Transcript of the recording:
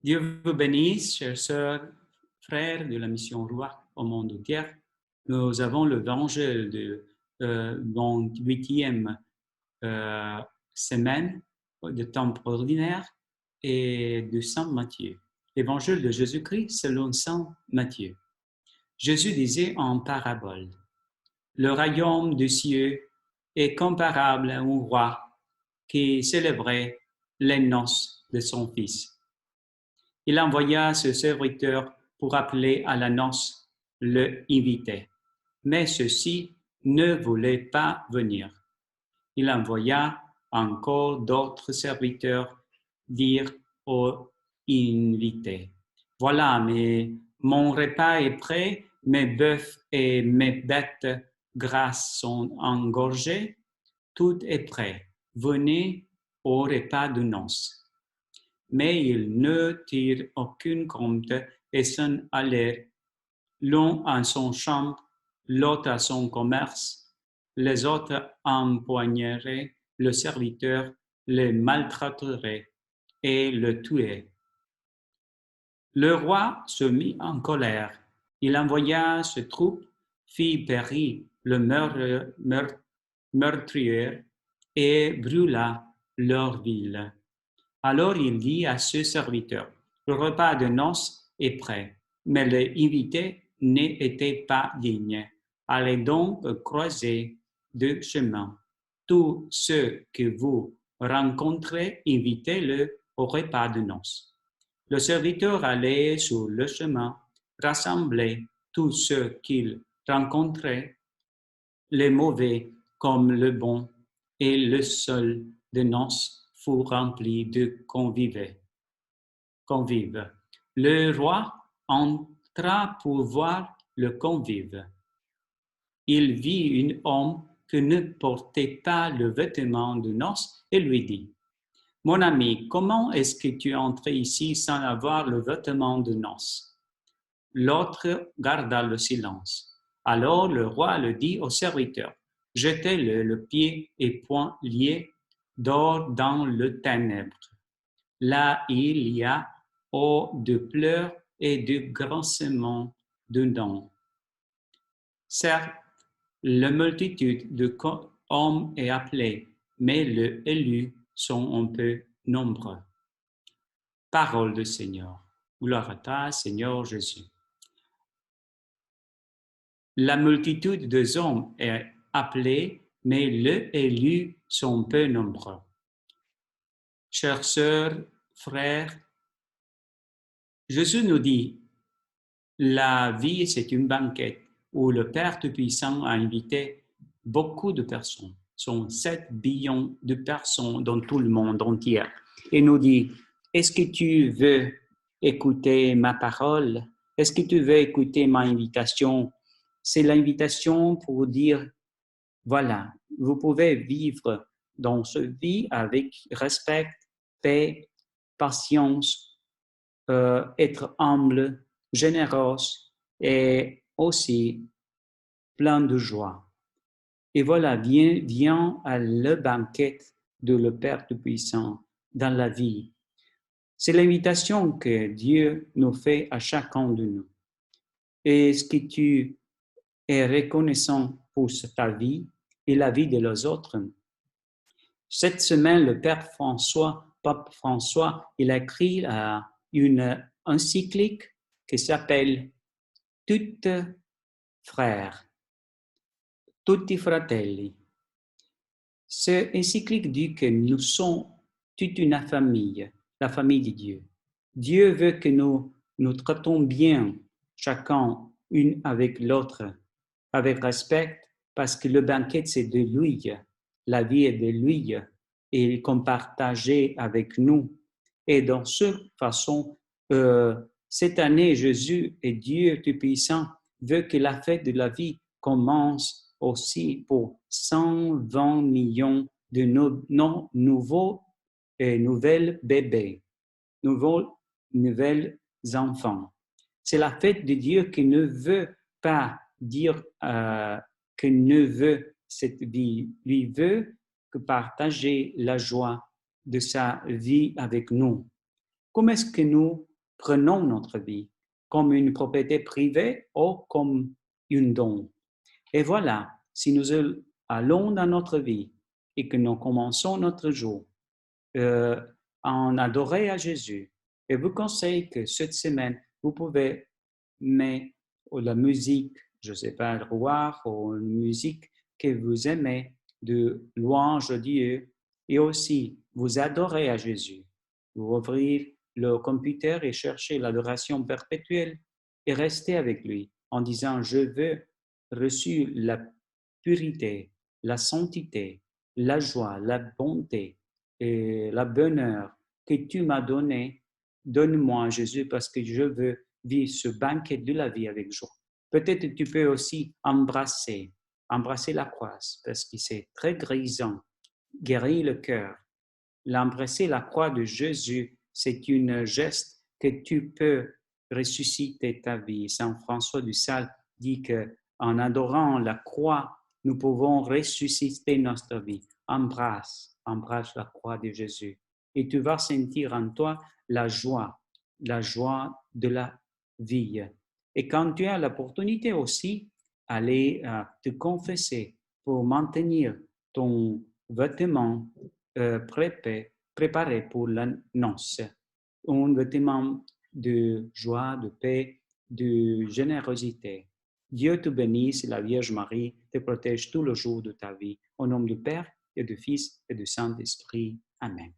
Dieu vous bénisse, chers sœurs, frères de la mission Roi au monde entier. Nous avons l'évangile de mon 8e semaine de temps ordinaire et de Saint Matthieu. L'évangile de Jésus-Christ selon Saint Matthieu. Jésus disait en parabole, « Le royaume des cieux est comparable à un roi qui célébrait les noces de son fils. Il envoya ses serviteurs pour appeler à la noce le invité. Mais ceux-ci ne voulaient pas venir. Il envoya encore d'autres serviteurs dire aux invités, « Voilà, mon repas est prêt, mes bœufs et mes bêtes grasses sont engorgés, tout est prêt. Venez au repas de noces. » Mais ils ne tirent aucun compte et s'en allèrent, l'un à son champ, l'autre à son commerce. Les autres empoigneraient le serviteur, le maltraiteraient et le tuaient. Le roi se mit en colère. Il envoya ses troupes, fit périr le meurtrier et brûla leur ville. Alors il dit à ses serviteurs, « Le repas de noces est prêt, mais les invités n'étaient pas dignes. Allez donc croiser deux chemins. Tous ceux que vous rencontrez, invitez-les au repas de noces. » Le serviteur allait sur le chemin, rassemblait tous ceux qu'il rencontrait, les mauvais comme le bon, et le seul de noces fut rempli de convives. Le roi entra pour voir le convive. Il vit un homme qui ne portait pas le vêtement de noces et lui dit, « Mon ami, comment est-ce que tu es entré ici sans avoir le vêtement de noces ?» L'autre garda le silence. Alors le roi le dit au serviteur, « Jetez-le le pied et poing liés dehors dans le ténèbre. Là il y a de pleurs et de grincements de dents. » Certes, la multitude d'hommes est appelée, mais les élus sont un peu nombreux. Parole du Seigneur. Gloire à toi, Seigneur Jésus. La multitude des hommes est appelée, mais les élus sont peu nombreux. Chères sœurs, frères, Jésus nous dit, la vie c'est une banquette où le Père Tout-Puissant a invité beaucoup de personnes. Ce sont 7 billions de personnes dans tout le monde entier. Et nous dit, est-ce que tu veux écouter ma parole? Est-ce que tu veux écouter ma invitation? C'est l'invitation pour dire, voilà, vous pouvez vivre dans cette vie avec respect, paix, patience, être humble, généreux et aussi plein de joie. Et voilà, viens à la banquette de le Père Tout-Puissant dans la vie. C'est l'invitation que Dieu nous fait à chacun de nous. Est-ce que tu es reconnaissant pour ta vie et la vie des autres? Cette semaine, le Pape François, il a écrit une encyclique qui s'appelle « Tutti frères », « Tutti fratelli ». Cette encyclique dit que nous sommes toute une famille, la famille de Dieu. Dieu veut que nous nous traitons bien, chacun, une avec l'autre, avec respect, parce que le banquet, c'est de lui, la vie est de lui, et qu'on partageait avec nous. Et dans cette façon, cette année, Jésus et Dieu Tout-Puissant veut que la fête de la vie commence aussi pour 120 millions de nouveaux et nouvelles bébés, nouvelles enfants. C'est la fête de Dieu qui ne veut pas dire qu'il ne veut cette vie. Lui veut que partager la joie de sa vie avec nous. Comment est-ce que nous prenons notre vie comme une propriété privée ou comme une don. Et voilà, si nous allons dans notre vie et que nous commençons notre jour en adorer à Jésus, et vous conseille que cette semaine, vous pouvez mettre la musique, je ne sais pas, le roi ou une musique que vous aimez, de louange à Dieu, et aussi vous adorez à Jésus. Vous ouvrez le computer et cherchez l'adoration perpétuelle et restez avec lui en disant, je veux reçu la purité, la sainteté, la joie, la bonté et la bonheur que tu m'as donné. Donne-moi, Jésus, parce que je veux vivre ce banquet de la vie avec joie. Peut-être que tu peux aussi embrasser la croix, parce que c'est très grisant, guérit le cœur. L'embrasser la croix de Jésus, c'est un geste que tu peux ressusciter ta vie. Saint François de Sales dit que en adorant la croix, nous pouvons ressusciter notre vie. Embrasse la croix de Jésus. Et tu vas sentir en toi la joie de la vie. Et quand tu as l'opportunité aussi, aller te confesser pour maintenir ton vêtement préparé pour la noce. Un vêtement de joie, de paix, de générosité. Dieu te bénisse, la Vierge Marie te protège tout le jour de ta vie. Au nom du Père et du Fils et du Saint-Esprit. Amen.